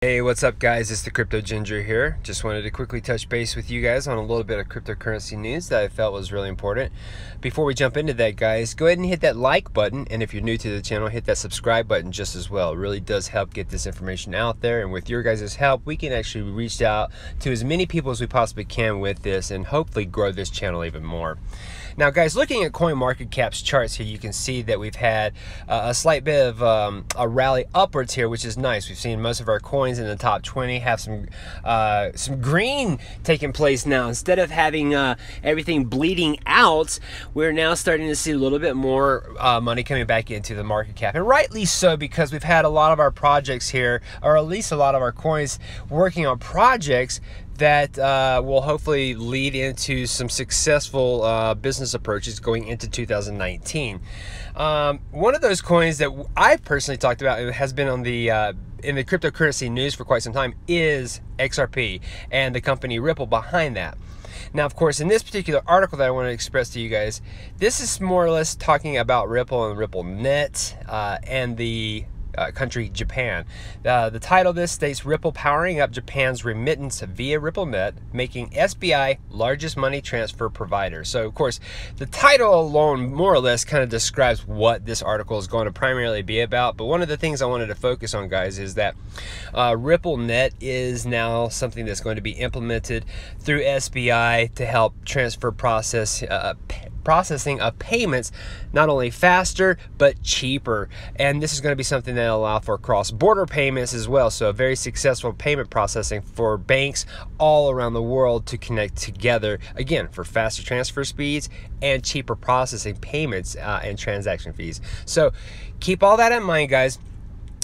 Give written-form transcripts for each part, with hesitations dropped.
Hey, what's up guys? It's the Crypto Ginger here. Just wanted to quickly touch base with you guys on a little bit of cryptocurrency news that I felt was really important. Before we jump into that, guys, go ahead and hit that like button, and if you're new to the channel, hit that subscribe button just as well. It really does help get this information out there, and with your guys' help, we can actually reach out to as many people as we possibly can with this and hopefully grow this channel even more. Now guys, looking at CoinMarketCap's charts here, you can see that we've had a slight bit of a rally upwards here, which is nice. We've seen most of our coins in the top 20 have some green taking place now. Instead of having everything bleeding out, we're now starting to see a little bit more money coming back into the market cap, and rightly so, because we've had a lot of our projects here, or at least a lot of our coins, working on projects that will hopefully lead into some successful business approaches going into 2019. One of those coins that I personally talked about, it has been on the in the cryptocurrency news for quite some time, is XRP and the company Ripple behind that. Now, of course, in this particular article that I want to express to you guys, this is more or less talking about Ripple and RippleNet and the country Japan. The title of this states, Ripple powering up Japan's remittance via RippleNet, making SBI largest money transfer provider. So of course, the title alone more or less kind of describes what this article is going to primarily be about. But one of the things I wanted to focus on, guys, is that RippleNet is now something that's going to be implemented through SBI to help transfer processing of payments not only faster but cheaper, and this is going to be something that will allow for cross-border payments as well. So a very successful payment processing for banks all around the world to connect together, again, for faster transfer speeds and cheaper processing payments and transaction fees. So keep all that in mind, guys.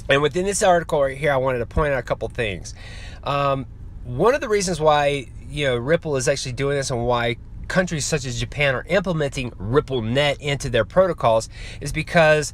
And within this article right here, I wanted to point out a couple things. One of the reasons why Ripple is actually doing this, and why countries such as Japan are implementing RippleNet into their protocols, is because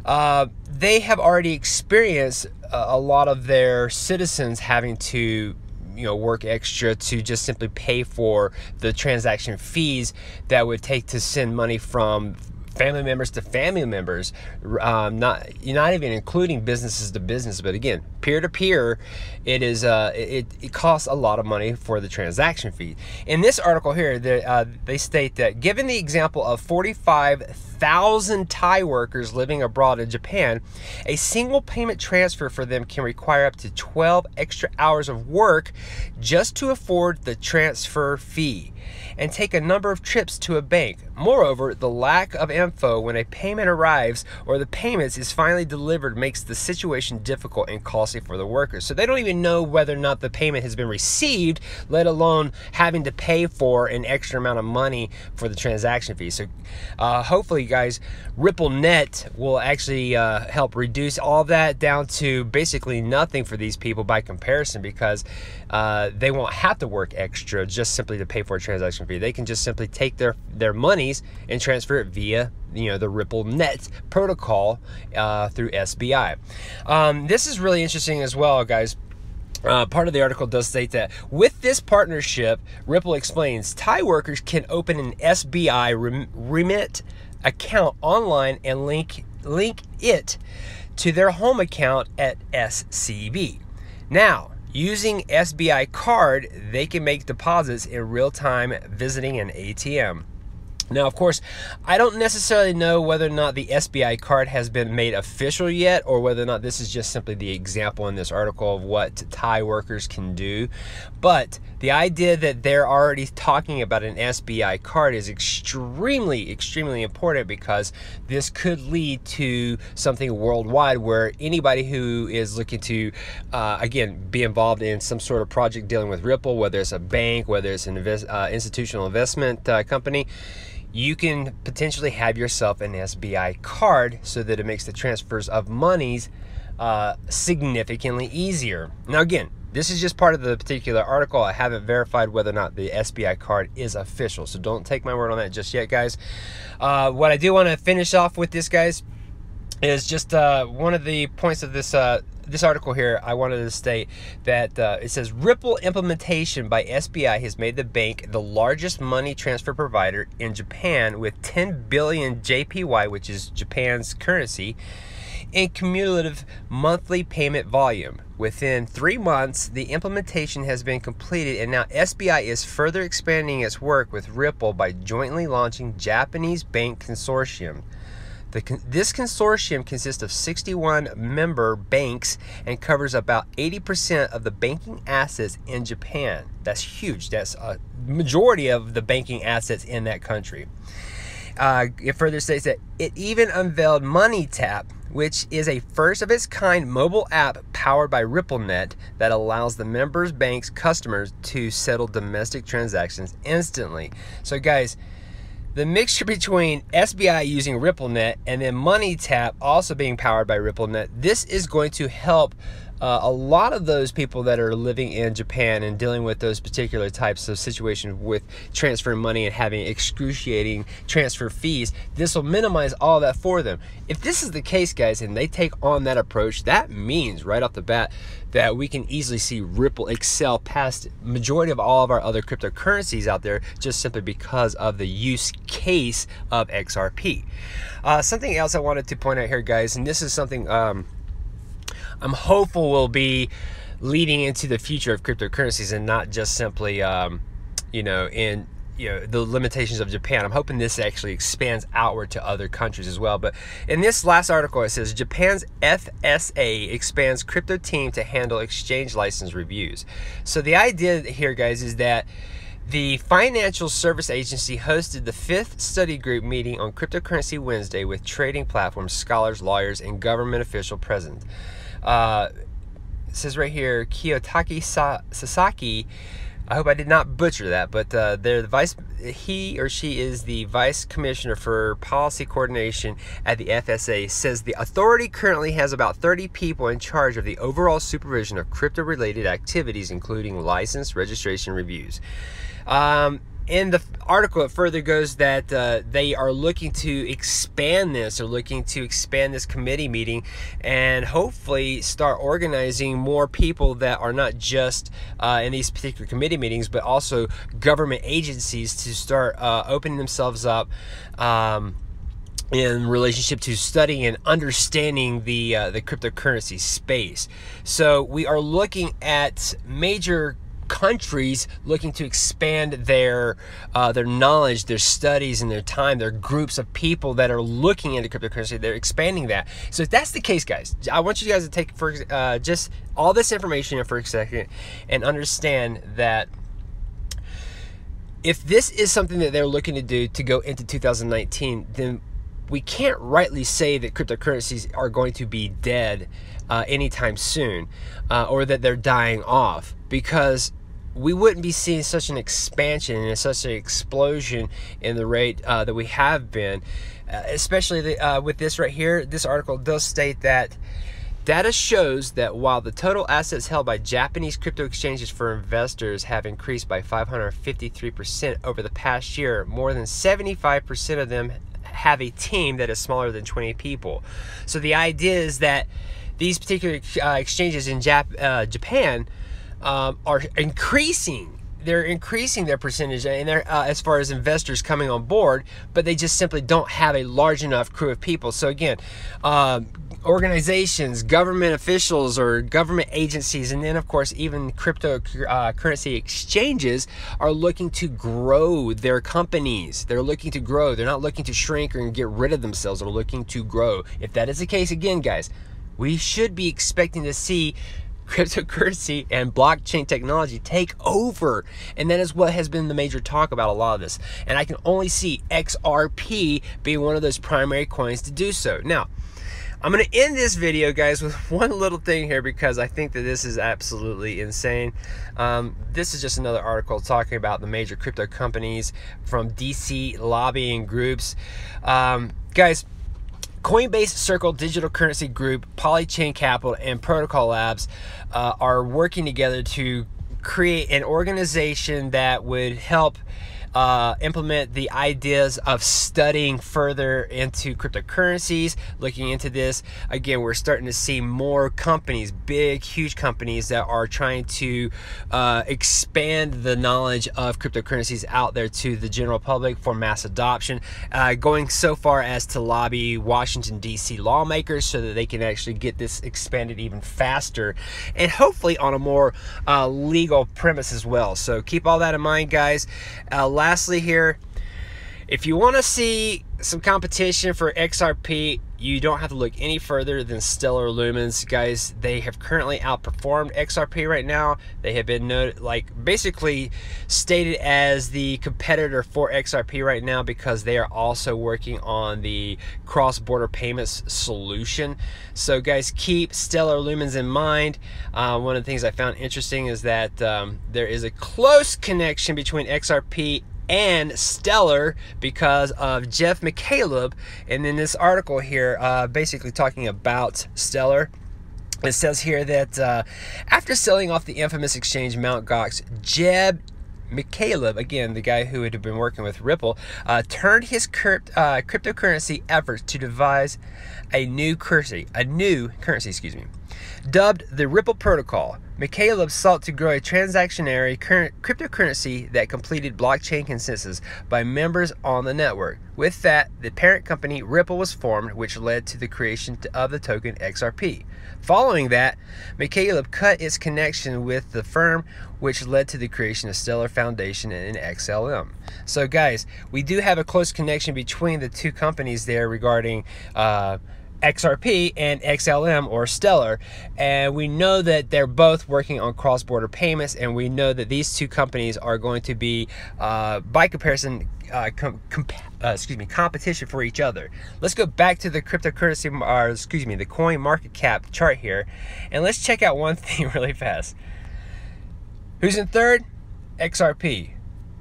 they have already experienced a lot of their citizens having to work extra to just simply pay for the transaction fees that would take to send money from family members to family members, not even including businesses to business, but again, peer to peer. It costs a lot of money for the transaction fee. In this article here, they state that given the example of 45,000 Thai workers living abroad in Japan, a single payment transfer for them can require up to 12 extra hours of work just to afford the transfer fee and take a number of trips to a bank. Moreover, the lack of info when a payment arrives or the payments is finally delivered makes the situation difficult and costly for the workers. So they don't even know whether or not the payment has been received, let alone having to pay for an extra amount of money for the transaction fee. So hopefully, guys, RippleNet will actually help reduce all that down to basically nothing for these people by comparison, because they won't have to work extra just simply to pay for a transaction fee. They can just simply take their monies and transfer it via the RippleNet protocol through SBI. This is really interesting as well, guys. Part of the article does state that with this partnership, Ripple explains, Thai workers can open an SBI Remit account online and link it to their home account at SCB. Now, using SBI card, they can make deposits in real time visiting an ATM. Now, of course, I don't necessarily know whether or not the SBI card has been made official yet, or whether or not this is just simply the example in this article of what Thai workers can do. But the idea that they're already talking about an SBI card is extremely, extremely important, because this could lead to something worldwide where anybody who is looking to, again, be involved in some sort of project dealing with Ripple, whether it's a bank, whether it's an institutional investment company, you can potentially have yourself an SBI card so that it makes the transfers of monies significantly easier. Now, again, this is just part of the particular article. I haven't verified whether or not the SBI card is official, so don't take my word on that just yet, guys. What I do want to finish off with this, guys, is just one of the points of this this article here. I wanted to state that it says Ripple implementation by SBI has made the bank the largest money transfer provider in Japan with 10 billion JPY, which is Japan's currency, in cumulative monthly payment volume. Within 3 months, the implementation has been completed, and now SBI is further expanding its work with Ripple by jointly launching Japanese Bank Consortium. This consortium consists of 61 member banks and covers about 80% of the banking assets in Japan. That's huge. That's a majority of the banking assets in that country. It further states that it even unveiled MoneyTap, which is a first of its kind mobile app powered by RippleNet that allows the members' banks' customers to settle domestic transactions instantly. So guys, the mixture between SBI using RippleNet and then MoneyTap also being powered by RippleNet, this is going to help a lot of those people that are living in Japan and dealing with those particular types of situations with transferring money and having excruciating transfer fees. This will minimize all that for them. If this is the case, guys, and they take on that approach, that means right off the bat that we can easily see Ripple excel past majority of all of our other cryptocurrencies out there, just simply because of the use case of XRP. Something else I wanted to point out here, guys, and this is something I'm hopeful will be leading into the future of cryptocurrencies and not just simply, the limitations of Japan. I'm hoping this actually expands outward to other countries as well. But in this last article, it says Japan's FSA expands crypto team to handle exchange license reviews. So the idea here, guys, is that the Financial Service Agency hosted the 5th study group meeting on cryptocurrency Wednesday with trading platforms, scholars, lawyers, and government officials present. It says right here, Kiyotaki Sasaki, I hope I did not butcher that, but he or she is the Vice Commissioner for Policy Coordination at the FSA, says the authority currently has about 30 people in charge of the overall supervision of crypto-related activities, including license, registration, reviews. In the article, it further goes that they are looking to expand this, or looking to expand this committee meeting and hopefully start organizing more people that are not just in these particular committee meetings, but also government agencies to start opening themselves up in relationship to studying and understanding the cryptocurrency space. So we are looking at major countries looking to expand their knowledge, their studies, and their time, their groups of people that are looking into cryptocurrency. They're expanding that. So if that's the case, guys, I want you guys to take just all this information in for a second and understand that if this is something that they're looking to do to go into 2019, then we can't rightly say that cryptocurrencies are going to be dead anytime soon, or that they're dying off, because we wouldn't be seeing such an expansion and such an explosion in the rate that we have been, especially with this right here. This article does state that data shows that while the total assets held by Japanese crypto exchanges for investors have increased by 553% over the past year, more than 75% of them have a team that is smaller than 20 people. So the idea is that these particular exchanges in Japan are increasing. They're increasing their percentage and as far as investors coming on board, but they just simply don't have a large enough crew of people. So again, organizations, government officials, or government agencies, and then of course even cryptocurrency exchanges are looking to grow their companies. They're looking to grow. They're not looking to shrink or get rid of themselves. They're looking to grow. If that is the case, again, guys, we should be expecting to see cryptocurrency and blockchain technology take over, and that is what has been the major talk about a lot of this, and I can only see XRP being one of those primary coins to do so. Now, I'm going to end this video, guys, with one little thing here, because I think that this is absolutely insane. This is just another article talking about the major crypto companies from DC lobbying groups. Guys, Coinbase, Circle, Digital Currency Group, Polychain Capital, and Protocol Labs are working together to create an organization that would help implement the ideas of studying further into cryptocurrencies, looking into this. Again, we're starting to see more companies, big, huge companies that are trying to expand the knowledge of cryptocurrencies out there to the general public for mass adoption, going so far as to lobby Washington, D.C. lawmakers so that they can actually get this expanded even faster, and hopefully on a more legal premise as well. So keep all that in mind, guys. Lastly here, if you want to see some competition for XRP, you don't have to look any further than Stellar Lumens, guys. They have currently outperformed XRP right now. They have been basically stated as the competitor for XRP right now because they are also working on the cross-border payments solution. So guys, keep Stellar Lumens in mind. One of the things I found interesting is that there is a close connection between XRP and Stellar because of Jeff McCaleb. And in this article here, basically talking about Stellar, it says here that after selling off the infamous exchange Mt. Gox, Jeff McCaleb, again the guy who had been working with Ripple, turned his cryptocurrency efforts to devise a new currency, dubbed the Ripple protocol. McCaleb sought to grow a transactionary cryptocurrency that completed blockchain consensus by members on the network. With that, the parent company Ripple was formed, which led to the creation of the token XRP. Following that, McCaleb cut its connection with the firm, which led to the creation of Stellar Foundation and XLM. So guys, we do have a close connection between the two companies there regarding XRP and XLM or Stellar, and we know that they're both working on cross-border payments, and we know that these two companies are going to be by comparison competition for each other. Let's go back to the cryptocurrency, the coin market cap chart here, and let's check out one thing really fast. Who's in third? XRP.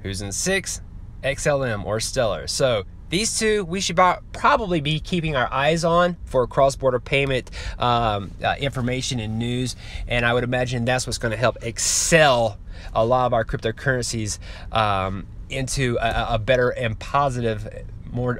Who's in sixth? XLM or Stellar. So these two we should probably be keeping our eyes on for cross-border payment information and news, and I would imagine that's what's going to help excel a lot of our cryptocurrencies into a better and positive,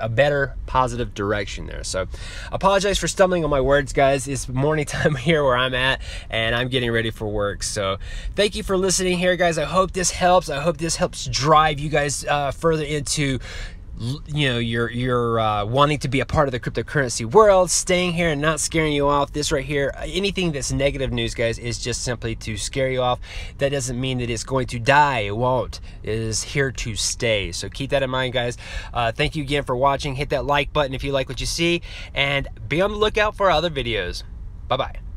a better positive direction there. So apologize for stumbling on my words, guys. It's morning time here where I'm at, and I'm getting ready for work. So thank you for listening here, guys. I hope this helps. I hope this helps drive you guys further into, you know, you're wanting to be a part of the cryptocurrency world, staying here and not scaring you off. This right here, anything that's negative news, guys, is just simply to scare you off. That doesn't mean that it's going to die. It won't. It is here to stay. So keep that in mind, guys. Thank you again for watching. Hit that like button if you like what you see, and be on the lookout for other videos. Bye-bye.